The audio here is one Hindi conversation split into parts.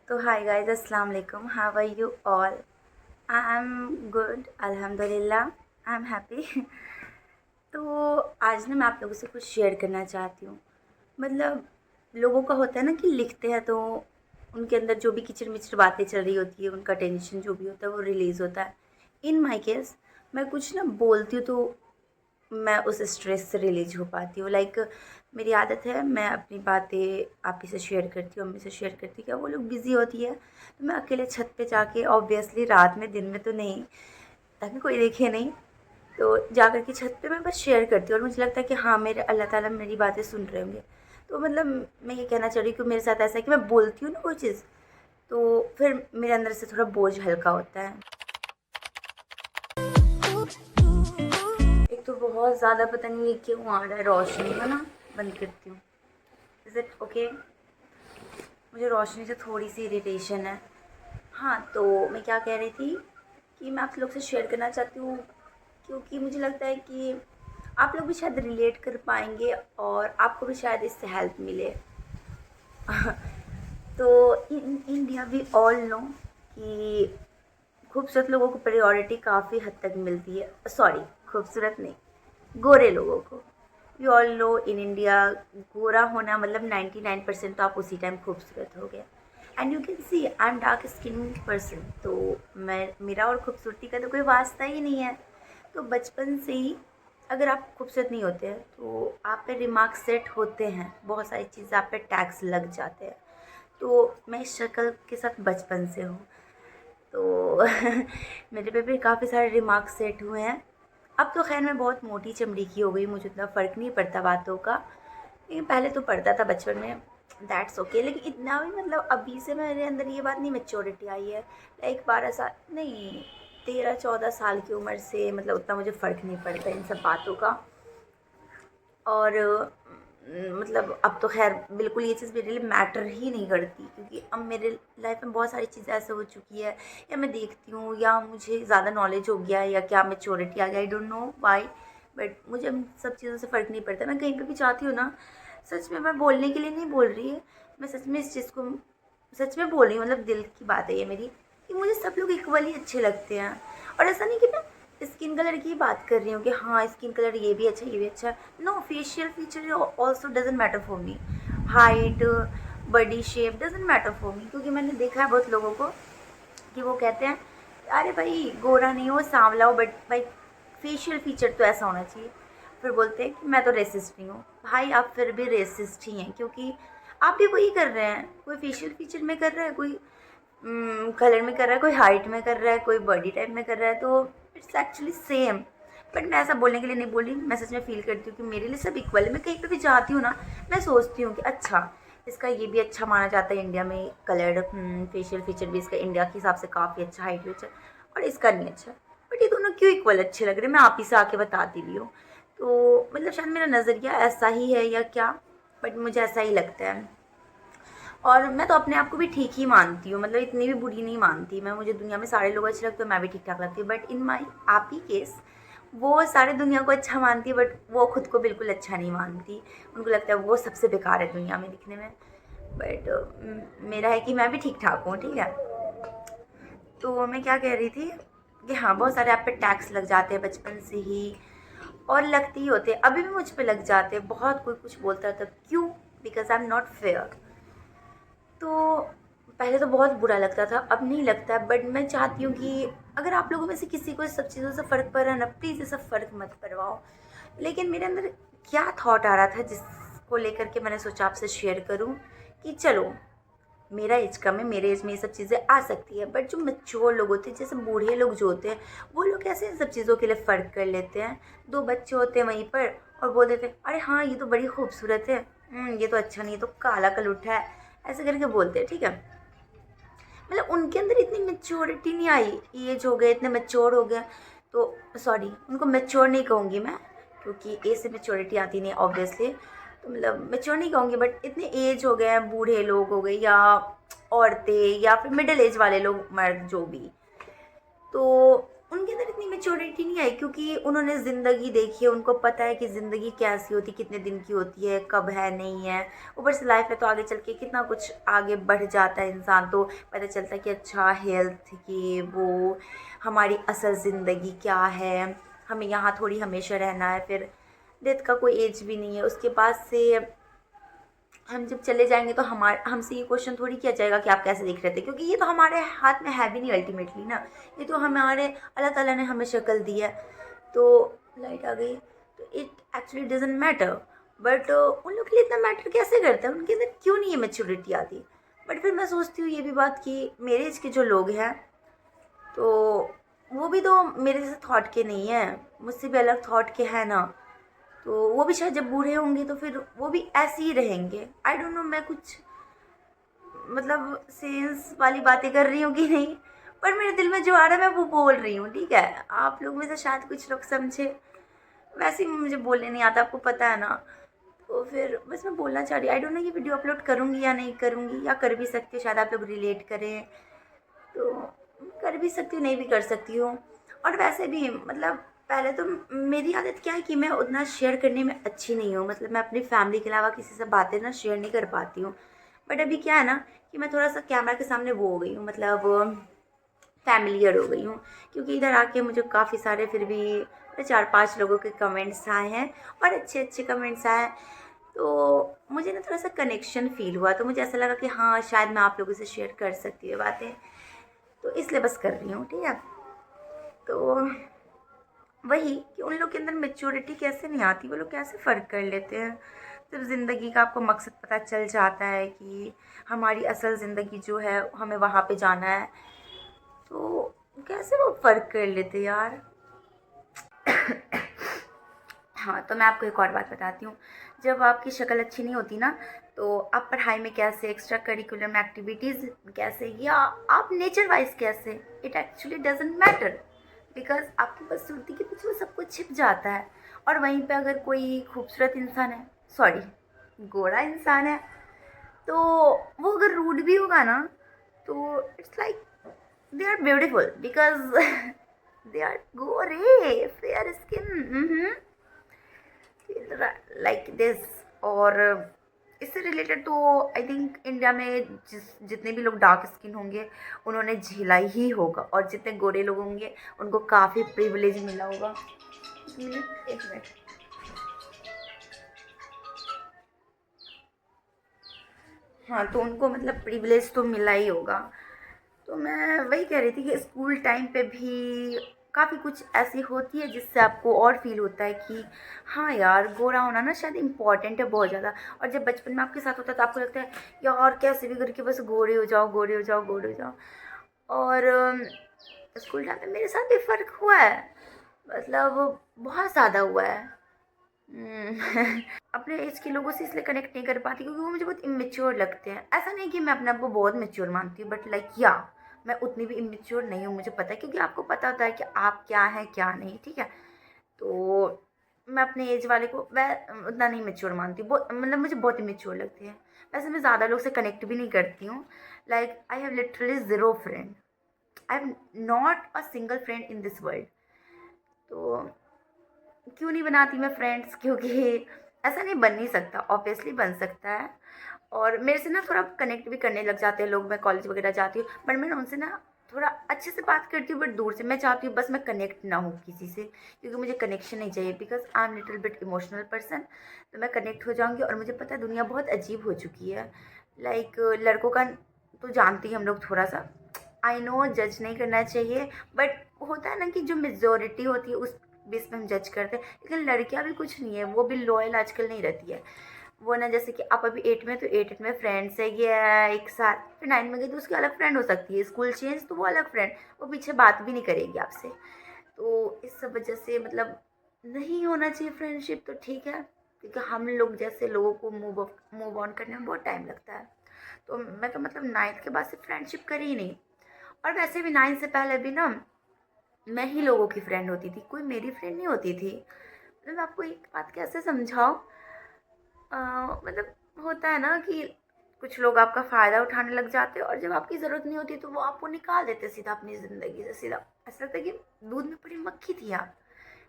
तो हाय गाइस, अस्सलाम वालेकुम। How are you all? I am good, अल्हम्दुलिल्लाह। I am happy. तो आज ना मैं आप लोगों से कुछ शेयर करना चाहती हूँ। मतलब लोगों का होता है ना कि लिखते हैं तो उनके अंदर जो भी किचर मिचर बातें चल रही होती है, उनका टेंशन जो भी होता है वो रिलीज़ होता है। इन माई केस मैं कुछ ना बोलती हूँ तो मैं उस स्ट्रेस से रिलीज हो पाती हूँ। लाइक मेरी आदत है, मैं अपनी बातें आप ही से शेयर करती हूँ, अम्मी से शेयर करती हूँ। क्या वो लोग बिज़ी होती है तो मैं अकेले छत पे जाके, ऑब्वियसली रात में, दिन में तो नहीं, ताकि कोई देखे नहीं, तो जा कर के छत पे मैं बस शेयर करती हूँ। और मुझे लगता है कि हाँ, मेरे अल्लाह ताला मेरी बातें सुन रहे होंगे। तो मतलब मैं ये कहना चाह रही हूँ कि मेरे साथ ऐसा है कि मैं बोलती हूँ ना कोई चीज़, तो फिर मेरे अंदर से थोड़ा बोझ हल्का होता है। एक तो बहुत ज़्यादा पता नहीं ये क्यों आ रहा है, रोशनी है ना, बंद करती हूँ। Is it okay? मुझे रोशनी से थोड़ी सी इरिटेशन है। हाँ, तो मैं क्या कह रही थी कि मैं आप लोग से शेयर करना चाहती हूँ, क्योंकि मुझे लगता है कि आप लोग भी शायद रिलेट कर पाएंगे और आपको भी शायद इससे हेल्प मिले। तो in India we all know कि खूबसूरत लोगों को प्रायोरिटी काफ़ी हद तक मिलती है। सॉरी, खूबसूरत नहीं, गोरे लोगों को। We all know in India गोरा होना मतलब 99% तो आप उसी टाइम खूबसूरत हो गए। And you can see I am dark skin person, तो मैं, मेरा और खूबसूरती का तो कोई वास्ता ही नहीं है। तो बचपन से ही अगर आप खूबसूरत नहीं होते हैं तो आप पे रिमार्क सेट होते हैं, बहुत सारी चीज़ें आप पे टैक्स लग जाते हैं। तो मैं इस शक्ल के साथ बचपन से हूँ, तो मेरे पे भी काफ़ी सारे रिमार्क्स सेट हुए हैं। अब तो खैर मैं बहुत मोटी चमड़ी की हो गई, मुझे उतना फ़र्क नहीं पड़ता बातों का, लेकिन पहले तो पड़ता था बचपन में। दैट्स ओके, लेकिन इतना भी मतलब अभी से मेरे अंदर ये बात नहीं मैच्योरिटी आई है। लाइक 12 साल नहीं, 13-14 साल की उम्र से मतलब उतना मुझे फ़र्क नहीं पड़ता इन सब बातों का। और मतलब अब तो ख़ैर बिल्कुल ये चीज़ मेरे लिए मैटर ही नहीं करती, क्योंकि अब मेरे लाइफ में बहुत सारी चीज़ें ऐसे हो चुकी है, या मैं देखती हूँ, या मुझे ज़्यादा नॉलेज हो गया है, या क्या मैच्योरिटी आ गया, I don't know why, but मुझे अब सब चीज़ों से फ़र्क नहीं पड़ता। मैं कहीं पे भी जाती हूँ ना, सच में, मैं बोलने के लिए नहीं बोल रही है, मैं सच में इस चीज़ को सच में बोल रही हूँ, मतलब दिल की बात है ये मेरी, कि मुझे सब लोग इक्वली अच्छे लगते हैं। और ऐसा नहीं कि मैं स्किन कलर की बात कर रही हूँ कि हाँ स्किन कलर ये भी अच्छा, ये भी अच्छा। No, facial feature also doesn't matter for me. Height, body shape doesn't matter for me, क्योंकि मैंने देखा है बहुत लोगों को कि वो कहते हैं अरे भाई गोरा नहीं हो, सांवला हो, बट भाई फेशियल फीचर तो ऐसा होना चाहिए। फिर बोलते हैं कि मैं तो रेसिस्ट नहीं हूँ। भाई आप फिर भी रेसिस्ट ही हैं, क्योंकि आप भी वही कर रहे हैं। कोई फेशियल फीचर में कर रहा है, कोई कलर में कर रहा है, कोई हाइट में कर रहा है, कोई बॉडी टाइप में कर रहा है, तो इट्स एक्चुअली सेम। बट मैं ऐसा बोलने के लिए नहीं बोल रही, मैं सच में फ़ील करती हूँ कि मेरे लिए सब इक्वल है। मैं कहीं पे भी जाती हूँ ना, मैं सोचती हूँ कि अच्छा, इसका ये भी अच्छा माना जाता है इंडिया में, कलर्ड फेशियल फीचर भी इसका इंडिया के हिसाब से काफ़ी अच्छा, हाइट भी अच्छा, और इसका नहीं अच्छा। बट ये दोनों क्यों इक्वल अच्छे लग रहे हैं, मैं आप ही से आके बताती भी हूँ। तो मतलब शायद मेरा नज़रिया ऐसा ही है या क्या, बट मुझे ऐसा ही लगता है। और मैं तो अपने आप को भी ठीक ही मानती हूँ, मतलब इतनी भी बुरी नहीं मानती मैं। मुझे दुनिया में सारे लोग अच्छे लगते हैं, मैं भी ठीक ठाक लगती हूँ, बट इन माई आप ही केस वो सारे दुनिया को अच्छा मानती है, बट वो खुद को बिल्कुल अच्छा नहीं मानती। उनको लगता है वो सबसे बेकार है दुनिया में दिखने में। बट मेरा है कि मैं भी ठीक ठाक हूँ, ठीक है। तो मैं क्या कह रही थी कि हाँ, बहुत सारे आप पे टैक्स लग जाते हैं बचपन से ही, और लगते ही होते हैं, अभी भी मुझ पे लग जाते हैं। बहुत कोई कुछ बोलता है तब क्यों, because I am not fair. तो पहले तो बहुत बुरा लगता था, अब नहीं लगता। बट मैं चाहती हूँ कि अगर आप लोगों में से किसी को इस सब चीज़ों से फ़र्क पड़ रहा है ना, प्लीज़ ये सब फ़र्क मत पड़वाओ। लेकिन मेरे अंदर क्या थॉट आ रहा था जिसको लेकर के मैंने सोचा आपसे शेयर करूँ, कि चलो मेरा एज कम है, मेरे एज में ये सब चीज़ें आ सकती है, बट जो मैच्योर लोग होते हैं, जैसे बूढ़े लोग जो होते हैं, वो लोग कैसे इन सब चीज़ों के लिए फ़र्क कर लेते हैं। दो बच्चे होते हैं वहीं पर और बोल देते हैं अरे हाँ ये तो बड़ी खूबसूरत है, ये तो अच्छा नहीं, ये तो काला कलूठा है, ऐसे करके बोलते हैं, ठीक है। मतलब उनके अंदर इतनी मैच्योरिटी नहीं आई, एज हो गए, इतने मैच्योर हो गए। तो सॉरी, उनको मैच्योर नहीं कहूँगी मैं, क्योंकि एज से मैच्योरिटी आती नहीं ऑब्वियसली। तो मतलब मैच्योर नहीं कहूँगी, बट इतने एज हो गए हैं, बूढ़े लोग हो गए, या औरतें, या फिर मिडिल एज वाले लोग, मर्द जो भी। तो उनके अंदर इतनी मैच्योरिटी नहीं आई, क्योंकि उन्होंने ज़िंदगी देखी है, उनको पता है कि ज़िंदगी कैसी होती, कितने दिन की होती है, कब है नहीं है। ऊपर से लाइफ में तो आगे चल के कितना कुछ आगे बढ़ जाता है इंसान, तो पता चलता है कि अच्छा हेल्थ ये वो, हमारी असल ज़िंदगी क्या है, हमें यहाँ थोड़ी हमेशा रहना है, फिर डेथ का कोई एज भी नहीं है। उसके बाद से हम जब चले जाएंगे तो हमारे हमसे ये क्वेश्चन थोड़ी किया जाएगा कि आप कैसे दिख रहे थे, क्योंकि ये तो हमारे हाथ में है भी नहीं अल्टीमेटली ना। ये तो हमारे अल्लाह ताला ने हमें शक्ल दी है। तो लाइट आ गई, तो it actually doesn't matter, but उन लोग के लिए इतना मैटर कैसे करता है, उनके अंदर क्यों नहीं है मेच्योरिटी आती। बट फिर मैं सोचती हूँ ये भी बात कि मेरे एज के जो लोग हैं, तो वो भी तो मेरे जैसे थॉट के नहीं है, मुझसे भी अलग थॉट के हैं ना। तो वो भी शायद जब बूढ़े होंगे तो फिर वो भी ऐसे ही रहेंगे। आई डोंट नो, मैं कुछ मतलब सेंस वाली बातें कर रही हूँ कि नहीं, पर मेरे दिल में जो आ रहा है मैं वो बोल रही हूँ, ठीक है। आप लोग में से शायद कुछ लोग समझे, वैसे ही मुझे बोलने नहीं आता, आपको पता है ना। तो फिर बस मैं बोलना चाह रही, आई डोंट नो ये वीडियो अपलोड करूँगी या नहीं करूँगी, या कर भी सकती हूँ, शायद आप लोग रिलेट करें, तो कर भी सकती हूँ, नहीं भी कर सकती हूँ। और वैसे भी मतलब पहले तो मेरी आदत क्या है कि मैं उतना शेयर करने में अच्छी नहीं हूँ, मतलब मैं अपनी फैमिली के अलावा किसी से बातें ना शेयर नहीं कर पाती हूँ। बट अभी क्या है ना कि मैं थोड़ा सा कैमरा के सामने वो हो गई हूँ, मतलब फैमिलियर हो गई हूँ, क्योंकि इधर आके मुझे काफ़ी सारे फिर भी 4-5 लोगों के कमेंट्स आए हैं, और अच्छे अच्छे कमेंट्स आए हैं। तो मुझे ना थोड़ा सा कनेक्शन फ़ील हुआ, तो मुझे ऐसा लगा कि हाँ शायद मैं आप लोगों से शेयर कर सकती हूँ बातें, तो इसलिए बस कर रही हूँ, ठीक है। तो वही कि उन लोग के अंदर मेच्योरिटी कैसे नहीं आती, वो लोग कैसे फ़र्क कर लेते हैं। जब ज़िंदगी का आपको मकसद पता चल जाता है कि हमारी असल ज़िंदगी जो है हमें वहाँ पे जाना है, तो कैसे वो फ़र्क कर लेते यार। हाँ, तो मैं आपको एक और बात बताती हूँ। जब आपकी शक्ल अच्छी नहीं होती ना, तो आप पढ़ाई में कैसे, एक्स्ट्रा करिकुलम एक्टिविटीज़ कैसे, या आप नेचर वाइज कैसे, it actually doesn't matter, because आपकी बदसूरती के पीछे वो सब कुछ छिप जाता है। और वहीं पे अगर कोई खूबसूरत इंसान है, सॉरी गोरा इंसान है, तो वो अगर रूड भी होगा ना, तो it's like they are beautiful because they are गोरे फेयर स्किन, लाइक दिस। और इससे रिलेटेड तो आई थिंक इंडिया में जितने भी लोग डार्क स्किन होंगे उन्होंने झेला ही होगा, और जितने गोरे लोग होंगे उनको काफ़ी प्रिविलेज मिला होगा। एक मिनट, हाँ, तो उनको मतलब प्रिविलेज तो मिला ही होगा। तो मैं वही कह रही थी कि स्कूल टाइम पे भी काफ़ी कुछ ऐसी होती है जिससे आपको और फील होता है कि हाँ यार गोरा होना ना शायद इम्पॉर्टेंट है बहुत ज़्यादा। और जब बचपन में आपके साथ होता है तो आपको लगता है यार कैसे भी करके बस गोरे हो जाओ, गोरे हो जाओ, गोरे हो जाओ। और स्कूल टाइम में मेरे साथ भी फ़र्क हुआ है, मतलब बहुत ज़्यादा हुआ है। अपने एज के लोगों से इसलिए कनेक्ट नहीं कर पाती क्योंकि वो मुझे बहुत इमेच्योर लगते हैं। ऐसा नहीं कि मैं अपने आप को बहुत मेच्योर मानती हूँ, बट लाइक या मैं उतनी भी इमेच्योर नहीं हूँ, मुझे पता है, क्योंकि आपको पता होता है कि आप क्या हैं क्या नहीं, ठीक है। तो मैं अपने एज वाले को वह उतना नहीं मेच्योर मानती हूँ, बहुत मतलब मुझे बहुत इमेच्योर लगते हैं। वैसे मैं ज़्यादा लोग से कनेक्ट भी नहीं करती हूँ, like I have literally zero friend, I am not a single friend in this world. तो क्यों नहीं बनाती मैं फ्रेंड्स, क्योंकि ऐसा नहीं बन नहीं सकता, ऑब्वियसली बन सकता है। और मेरे से ना थोड़ा कनेक्ट भी करने लग जाते हैं लोग, मैं कॉलेज वगैरह जाती हूँ, बट मैं उनसे ना थोड़ा अच्छे से बात करती हूँ, बट दूर से। मैं चाहती हूँ बस मैं कनेक्ट ना हूँ किसी से, क्योंकि मुझे कनेक्शन नहीं चाहिए, because I am little bit emotional person. तो मैं कनेक्ट हो जाऊँगी, और मुझे पता है दुनिया बहुत अजीब हो चुकी है। लाइक लड़कों का तो जानते ही हम लोग थोड़ा सा, आई नो जज नहीं करना चाहिए, बट होता है ना कि जो मेजोरिटी होती है उस बेस पे हम जज करते हैं। लेकिन लड़कियां भी कुछ नहीं है, वो भी लॉयल आजकल नहीं रहती है। वो ना जैसे कि आप अभी 8 में, तो 8 में फ्रेंड्स है ये एक साथ, फिर 9 में गई तो उसकी अलग फ्रेंड हो सकती है, स्कूल चेंज तो वो अलग फ्रेंड, वो पीछे बात भी नहीं करेगी आपसे। तो इस सब वजह से मतलब नहीं होना चाहिए फ्रेंडशिप, तो ठीक है, क्योंकि हम लोग जैसे लोगों को मूव ऑन करने में बहुत टाइम लगता है। तो मैं तो मतलब 9th के बाद से फ्रेंडशिप करी ही नहीं। और वैसे भी 9 से पहले भी ना मैं ही लोगों की फ्रेंड होती थी, कोई मेरी फ्रेंड नहीं होती थी। मतलब मैं आपको एक बात कैसे समझाऊँ, मतलब होता है ना कि कुछ लोग आपका फ़ायदा उठाने लग जाते हैं और जब आपकी ज़रूरत नहीं होती तो वो आपको निकाल देते सीधा अपनी ज़िंदगी से, सीधा ऐसा लगता है कि दूध में पड़ी मक्खी थी आप,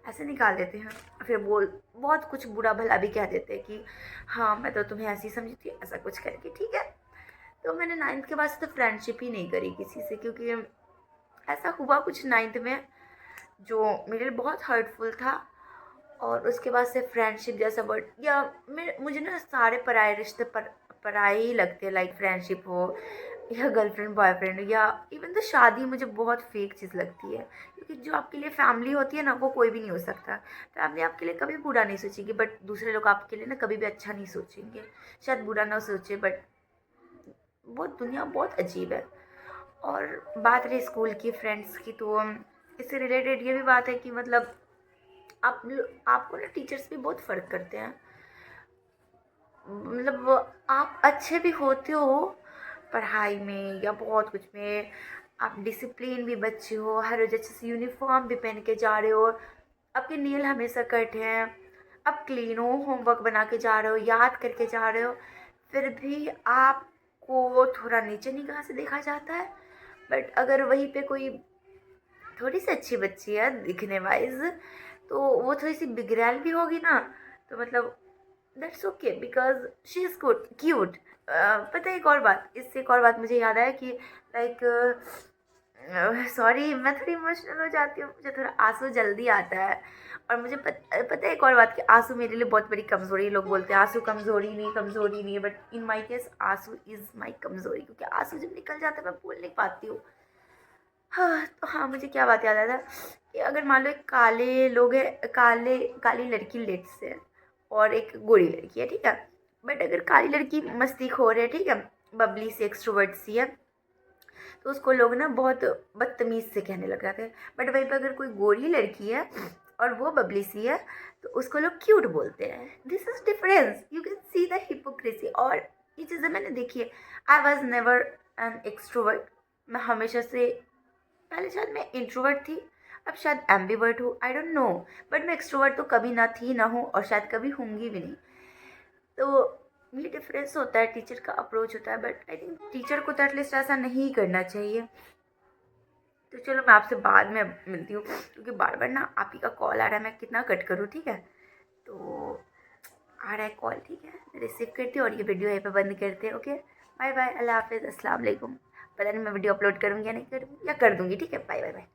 ऐसे निकाल देते हैं। फिर बहुत कुछ बुरा भला भी कह देते हैं कि हाँ मैं तो तुम्हें ऐसी समझी थी, ऐसा कुछ करके, ठीक है। तो मैंने 9th के बाद से तो फ्रेंडशिप ही नहीं करी किसी से, क्योंकि ऐसा हुआ कुछ 9th में जो मेरे लिए बहुत हर्टफुल था। और उसके बाद से फ्रेंडशिप जैसा वर्ड या मुझे ना सारे पराये रिश्ते पराये ही लगते हैं, लाइक फ्रेंडशिप हो या गर्लफ्रेंड बॉयफ्रेंड या इवन तो शादी मुझे बहुत फेक चीज़ लगती है। क्योंकि जो आपके लिए फैमिली होती है ना वो कोई भी नहीं हो सकता। फैमिली आपके लिए कभी बुरा नहीं सोचेगी, बट दूसरे लोग आपके लिए ना कभी भी अच्छा नहीं सोचेंगे। शायद बुरा ना सोचे, बट बहुत दुनिया बहुत अजीब है। और बात रही स्कूल की फ्रेंड्स की, तो इससे रिलेटेड ये भी बात है कि मतलब आपको ना टीचर्स भी बहुत फ़र्क करते हैं। मतलब आप अच्छे भी होते हो पढ़ाई में या बहुत कुछ में, आप डिसिप्लिन भी बच्चे हो, हर रोज अच्छे से यूनिफॉर्म भी पहन के जा रहे हो, आपके नेल हमेशा कट हैं, आप क्लीन हो, होमवर्क बना के जा रहे हो, याद करके जा रहे हो, फिर भी आपको थोड़ा नीचे निगाह से देखा जाता है। बट अगर वहीं पे कोई थोड़ी सी अच्छी बच्ची है दिखने वाइज, तो वो थोड़ी सी बिगड़ैल भी होगी ना, तो मतलब that's okay because she is good cute. पता है एक और बात, इससे एक और बात मुझे याद आया कि लाइक सॉरी मैं थोड़ी इमोशनल हो जाती हूँ, मुझे थोड़ा आंसू जल्दी आता है। और मुझे पता है एक और बात कि आंसू मेरे लिए बहुत बड़ी कमज़ोरी है। लोग बोलते हैं आंसू कमज़ोरी नहीं है, बट इन माई केस आंसू इज़ माई कमज़ोरी, क्योंकि आंसू जब निकल जाता है मैं बोल नहीं पाती हूँ। हाँ, तो हाँ, मुझे क्या बात याद आया था कि अगर मान लो एक काले लोग हैं, काली लड़की लेट्स से और एक गोरी लड़की है, ठीक है। बट अगर काली लड़की मस्तीखोर है, ठीक है, बबली सी एक्सट्रोवर्ट सी है, तो उसको लोग ना बहुत बदतमीज़ से कहने लग जाते हैं। बट वहीं पर अगर कोई गोरी लड़की है और वो बबली सी है तो उसको लोग क्यूट बोलते हैं। This is difference, you can see the hypocrisy. और ये चीज़ें मैंने देखी है। I was never an extrovert, मैं हमेशा से, पहले शायद मैं इंट्रोवर्ट थी, अब शायद एम्बीवर्ट हूँ, आई डोंट नो। बट मैं एक्सट्रोवर्ट तो कभी ना थी ना हूँ और शायद कभी होंगी भी नहीं। तो ये डिफरेंस होता है, टीचर का अप्रोच होता है। बट आई थिंक टीचर को तो एटलीस्ट ऐसा नहीं करना चाहिए। तो चलो मैं आपसे बाद में मिलती हूँ, क्योंकि बार बार ना आप ही का कॉल आ रहा है, मैं कितना कट करूँ, ठीक है। तो आ रहा है कॉल, ठीक है, रिसीव करती हूँ और ये वीडियो यहीं पे बंद करते हैं। ओके, बाय बाय, अल्लाह हाफिज़, अस्सलाम वालेकुम। पता नहीं मैं वीडियो अपलोड करूँगी या नहीं करूँगी, या कर दूँगी, ठीक है, बाय बाय बाय।